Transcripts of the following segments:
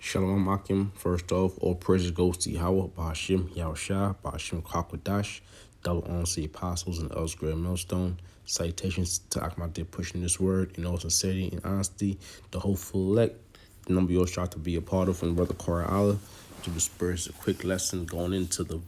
Shalom Akim. First off, all praises goes to Yahweh, Ba'ashim, Yahushua, Ba'ashim, Kakwadash, double honors to the apostles and elders, great millstone. Citations to Akmadir pushing this word in all sincerity and honesty. The hopeful elect, the number you'll try to be a part of from Brother Korah Allah to disperse a quick lesson going into the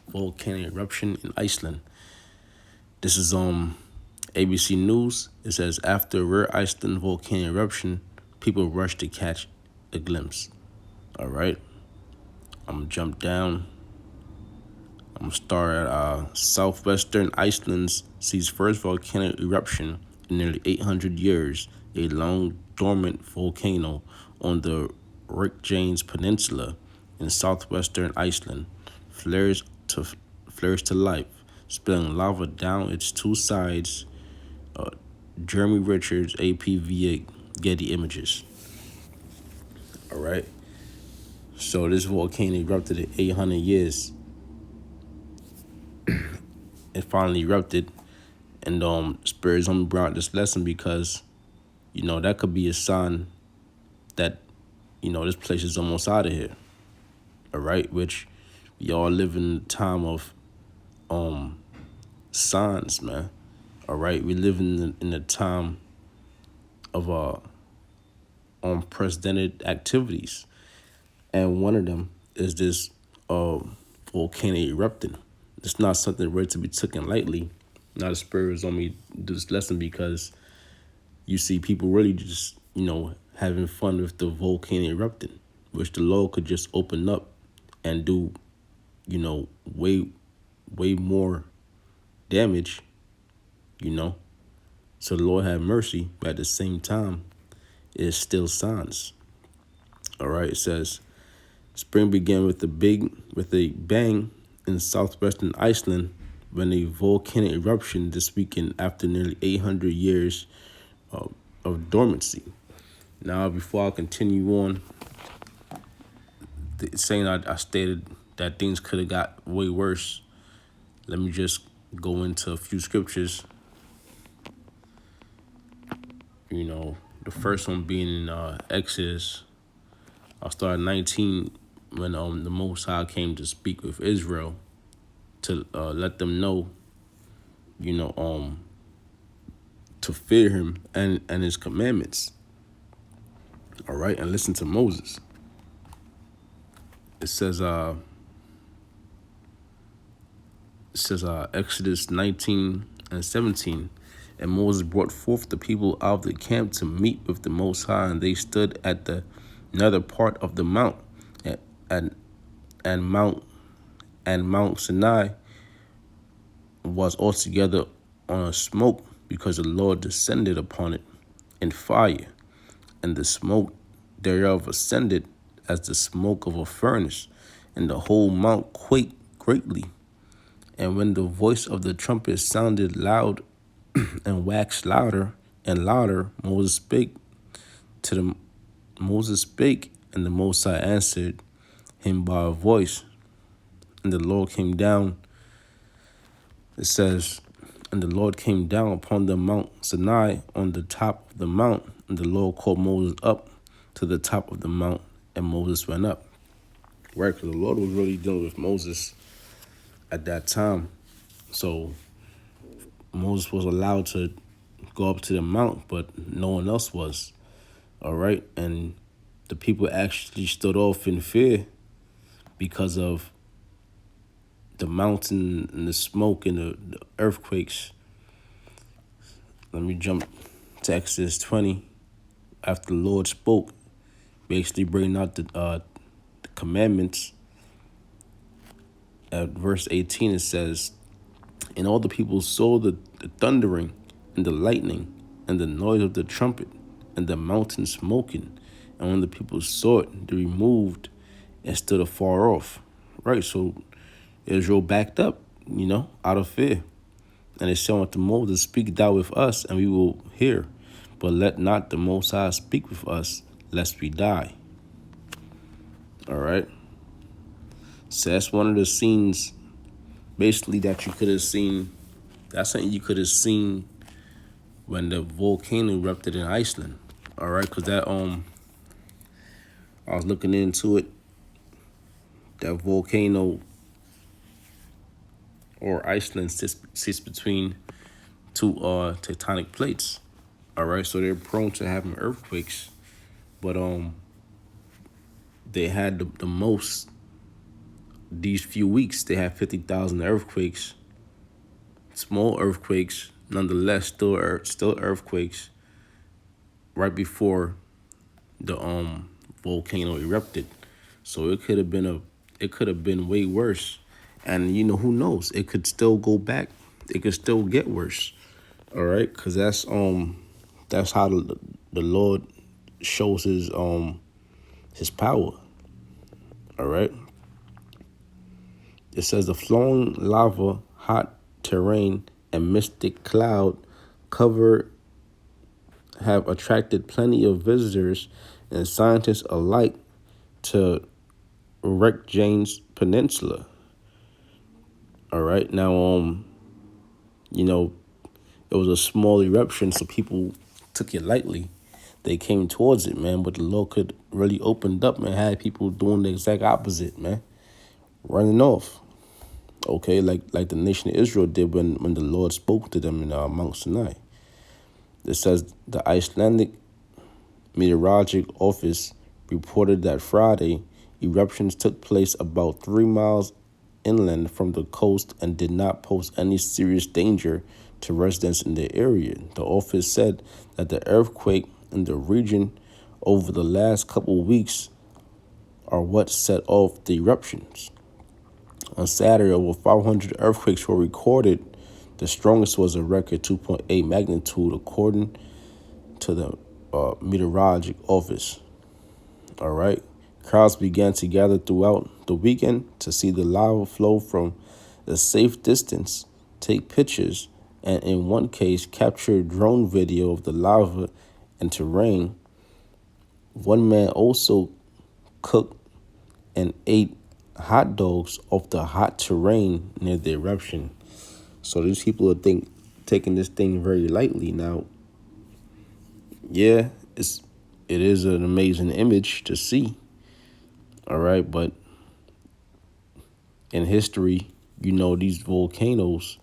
volcano eruption in Iceland. This is ABC News. It says after a rare Iceland volcano eruption, people rush to catch a glimpse. All right, I'm gonna jump down. I'm gonna start at southwestern Iceland sees first volcanic eruption in nearly 800 years. A long dormant volcano on the Reykjanes Peninsula in southwestern Iceland flares to life, spilling lava down its two sides. Jeremy Richards, APV Getty Images. All right. So this volcano erupted in 800 years. It finally erupted, and Spirit's only brought this lesson because, that could be a sign that, this place is almost out of here. All right, which we all live in a time of signs, man. All right, we live in a time of unprecedented activities, and one of them is this volcano erupting. It's not something ready to be taken lightly. Now the Spirit is on me do this lesson because you see people really just, having fun with the volcano erupting, which the Lord could just open up and do, way more damage, So the Lord have mercy, but at the same time, it's still signs. All right, it says, spring began with a bang in southwestern Iceland when a volcanic eruption this weekend after nearly 800 years of dormancy. Now, before I continue on, saying I stated that things could have got way worse, let me just go into a few scriptures. The first one being in Exodus. I'll start at 19 when the Most High came to speak with Israel to let them know, to fear him and his commandments. All right, and listen to Moses. It says Exodus 19 and 17, and Moses brought forth the people out of the camp to meet with the Most High, and they stood at the nether part of the mount, and Mount Sinai was altogether on a smoke, because the Lord descended upon it in fire, and the smoke thereof ascended as the smoke of a furnace, and the whole mount quaked greatly. And when the voice of the trumpet sounded loud and waxed louder and louder, Moses spake, and the Most High answered him by a voice. And the Lord came down. It says, and the Lord came down upon the Mount Sinai on the top of the mount, and the Lord called Moses up to the top of the mount, and Moses went up. Right, because the Lord was really dealing with Moses at that time. So Moses was allowed to go up to the mount, but no one else was. All right, and the people actually stood off in fear because of the mountain and the smoke and the earthquakes. Let me jump to Exodus 20. After the Lord spoke, basically bringing out the commandments. At verse 18, it says, and all the people saw the thundering and the lightning and the noise of the trumpet and the mountain smoking. And when the people saw it, they removed and stood afar off. Right, so Israel backed up, out of fear. And they said unto Moses, speak thou with us, and we will hear. But let not the Most High speak with us, lest we die. All right. So that's one of the scenes, basically, that you could have seen. That's something you could have seen when the volcano erupted in Iceland. All right, because that I was looking into it. That volcano or Iceland sits between two tectonic plates. All right, so they're prone to having earthquakes, but they had the most these few weeks. They had 50,000 earthquakes, small earthquakes, nonetheless, still earthquakes right before the volcano erupted. So it could have been way worse. And who knows? It could still go back. It could still get worse. All right, cuz that's how the Lord shows his power. All right? It says the flowing lava, hot terrain, and mystic cloud cover have attracted plenty of visitors and scientists alike to wreck James Peninsula. All right. Now, you know, it was a small eruption, so people took it lightly. They came towards it, man, but the Lord could really opened up and had people doing the exact opposite, man, running off. Okay, like the nation of Israel did when the Lord spoke to them in Mount Sinai. It says the Icelandic Meteorological Office reported that Friday, eruptions took place about 3 miles inland from the coast and did not pose any serious danger to residents in the area. The office said that the earthquake in the region over the last couple of weeks are what set off the eruptions. On Saturday, over 500 earthquakes were recorded. The strongest was a record 2.8 magnitude, according to the meteorological office. All right. Crowds began to gather throughout the weekend to see the lava flow from a safe distance, take pictures, and in one case, capture drone video of the lava and terrain. One man also cooked and ate hot dogs off the hot terrain near the eruption. So these people are taking this thing very lightly. Now, yeah, it is an amazing image to see. All right, but in history, these volcanoes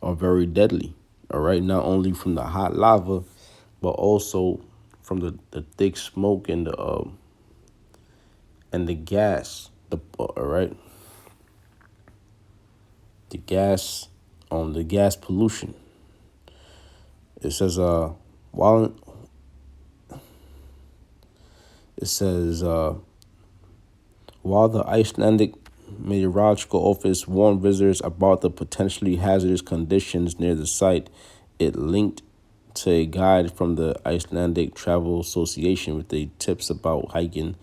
are very deadly. All right, not only from the hot lava, but also from the thick smoke and the gas. All right, the gas pollution. It says while it says while the Icelandic Meteorological Office warned visitors about the potentially hazardous conditions near the site, it linked to a guide from the Icelandic Travel Association with the tips about hiking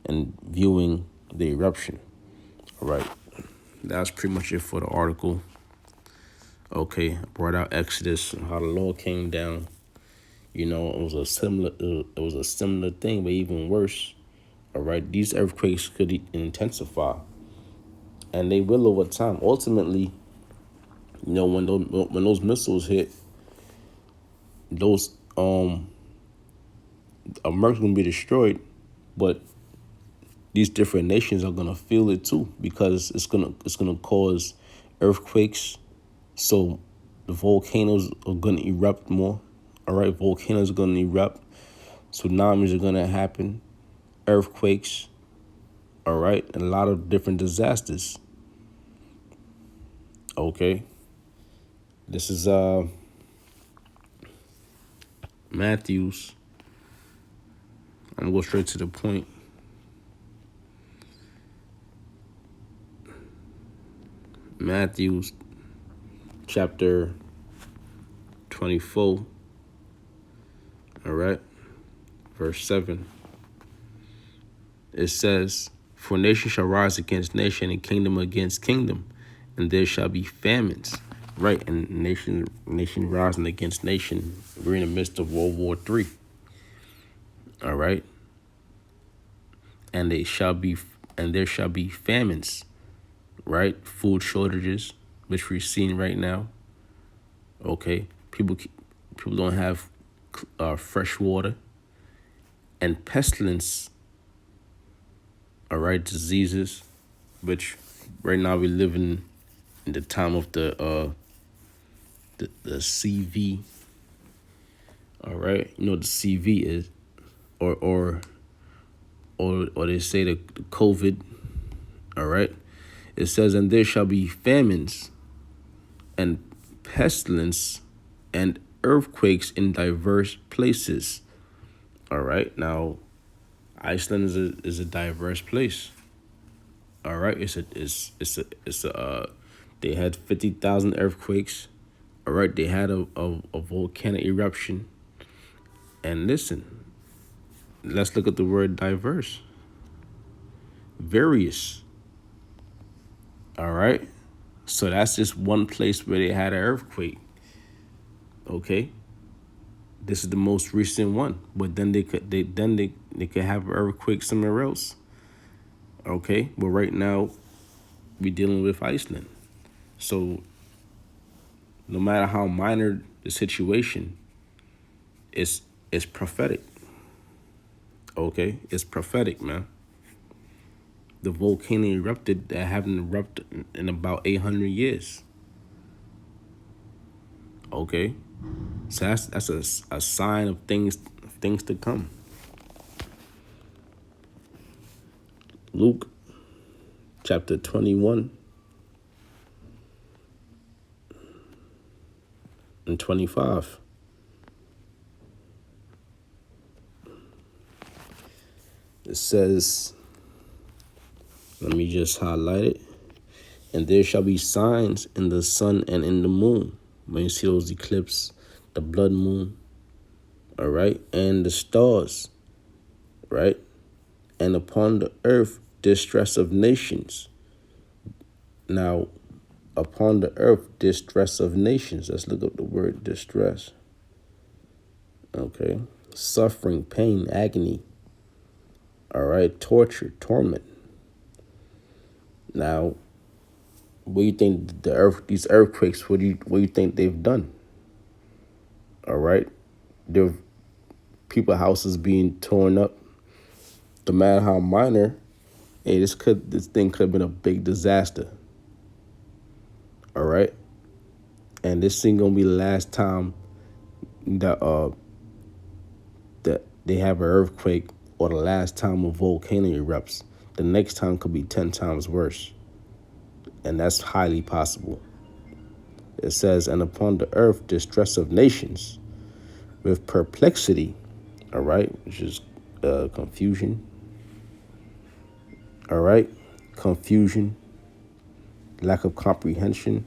and viewing the eruption. All right, that's pretty much it for the article. Okay, I brought out Exodus and how the Lord came down. It was a similar thing, but even worse. All right, these earthquakes could intensify, and they will over time. Ultimately, when those missiles hit, those America gonna be destroyed, but these different nations are gonna feel it too because it's gonna cause earthquakes. So the volcanoes are gonna erupt more. All right, volcanoes are gonna erupt. Tsunamis are gonna happen. Earthquakes. All right, and a lot of different disasters. Okay, this is Matthews. I'm gonna go straight to the point. Matthews chapter 24. All right, verse 7. It says, "For nation shall rise against nation, and kingdom against kingdom, and there shall be famines." Right, and nation rising against nation. We're in the midst of World War III. All right, and there shall be famines. Right, food shortages, which we're seeing right now. Okay, people don't have fresh water, and pestilence all right, diseases, which right now we living in the time of the CV, all right? You know what the CV is, or or or they say the COVID, all right? It says, and there shall be famines and pestilence and earthquakes in diverse places. All right. Now, Iceland is a diverse place. All right. It's a they had 50,000 earthquakes. All right. They had a volcano eruption. And listen, let's look at the word diverse. Various. All right. So that's just one place where they had an earthquake. Okay. This is the most recent one, but then they could have an earthquake somewhere else. Okay, but right now we're dealing with Iceland. So no matter how minor the situation, it's it's prophetic. Okay, it's prophetic, man. The volcano erupted that haven't erupted in about 800 years. Okay, so that's a sign of things to come. Luke chapter 21 and 25. It says, let me just highlight it. And there shall be signs in the sun and in the moon. When you see those eclipses, the blood moon, all right, and the stars, right? And upon the earth, distress of nations. Now, upon the earth, distress of nations. Let's look up the word distress. Okay. Suffering, pain, agony. All right. Torture, torment. Now, what do you think these earthquakes, what do you think they've done? All right. There people houses being torn up. No matter how minor, hey, this thing could have been a big disaster. All right. And this ain't gonna be the last time that that they have an earthquake or the last time a volcano erupts. The next time could be 10 times worse. And that's highly possible. It says, and upon the earth distress of nations with perplexity, all right, which is confusion, all right, confusion, lack of comprehension,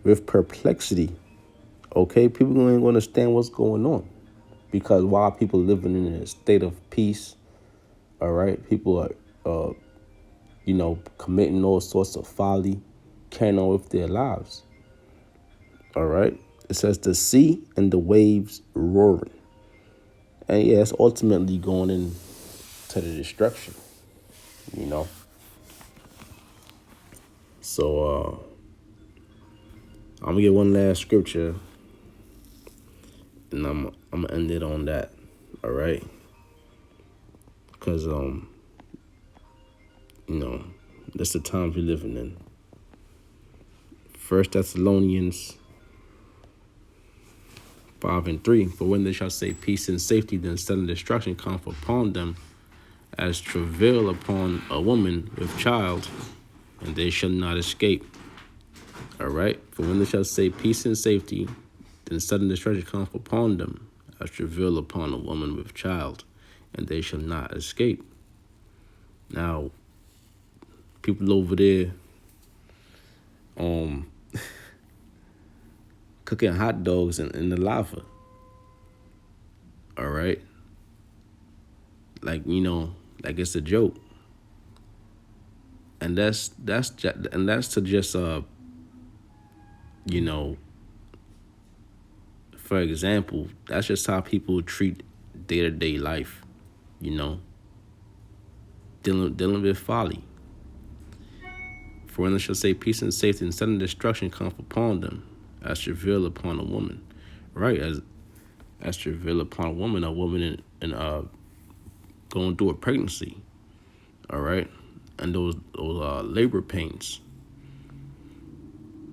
with perplexity, okay, people ain't going to understand what's going on. Because while people living in a state of peace, all right, people are, committing all sorts of folly, carrying on with their lives. All right. It says the sea and the waves roaring. And yeah, it's ultimately going into the destruction, you know. So I'm gonna get one last scripture and I'm gonna end it on that. All right. Because that's the times we're living in. 1 Thessalonians 5:3. For when they shall say peace and safety, then sudden destruction cometh upon them, as travail upon a woman with child, and they shall not escape. All right. For when they shall say peace and safety, then sudden destruction cometh upon them, as travail upon a woman with child, and they shall not escape. Now, people over there, cooking hot dogs in the lava. All right. Like it's a joke. And that's to just for example, that's just how people treat day-to-day life, dealing with folly. For when they shall say peace and safety, and sudden destruction cometh upon them, as travail upon a woman, right? As travail upon a woman in going through a pregnancy, All right. And those labor pains,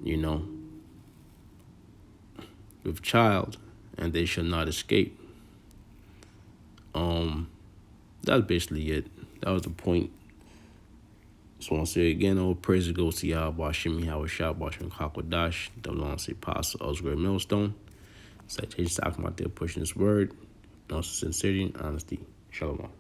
you know, with child, and they shall not escape. That's basically it. That was the point. Just want to say again, all praise goes to Yahweh Shemi Howard Shah, Bashim Kakwadash, double on say Apostle Osgray Millstone. Citations talking about their pushing this word, and also sincerity and honesty. Shalom.